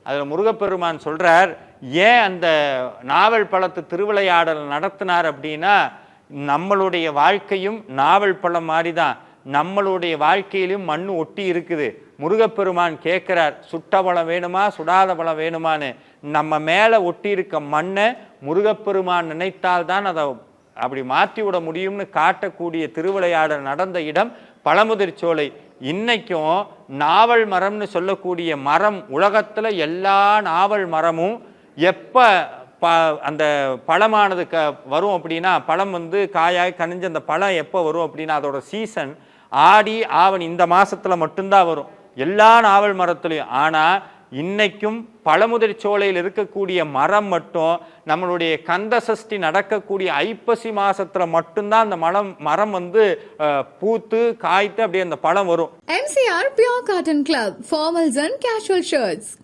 அதில் முருகப்பெருமான் சொல்றார், ஏன் அந்த நாவல் பழத்து திருவிளையாடல் நடத்தினார் அப்படின்னா, நம்மளுடைய வாழ்க்கையும் நாவல் பழம் மாதிரி தான். நம்மளுடைய வாழ்க்கையிலும் மண் ஒட்டி இருக்குது. முருகப்பெருமான் கேட்கிறார், சுட்ட பழம் வேணுமா சுடாத பழம் வேணுமான்னு. நம்ம மேலே ஒட்டி இருக்க மண்ணை முருகப்பெருமான் நினைத்தால்தான் அதை அப்படி மாற்றி விட முடியும்னு காட்டக்கூடிய திருவிளையாடல் நடந்த இடம் பழமுதிர்ச்சோலை. இன்னைக்கும் நாவல் மரம்னு சொல்லக்கூடிய மரம், உலகத்தில் எல்லா நாவல் மரமும் எப்போ அந்த பழமானது வரும் அப்படின்னா, பழம் காயாய் கனிஞ்சு அந்த பழம் எப்போ வரும் அப்படின்னா, அதோட சீசன் ஆடி ஆவணி இந்த மாதத்தில் மட்டும்தான் வரும் எல்லா நாவல் மரத்துலையும். ஆனால் இன்னைக்கும் பழமுதிர்ச்சோலையில் இருக்கக்கூடிய மரம் மட்டும் நம்மளுடைய கந்த சஷ்டி நடக்கக்கூடிய ஐப்பசி மாசத்துல மட்டும்தான் அந்த மரம் பூத்து காய்த்து அப்படியே அந்த பழம் வரும். MCR Pure Cotton Club, formals and casual shirts.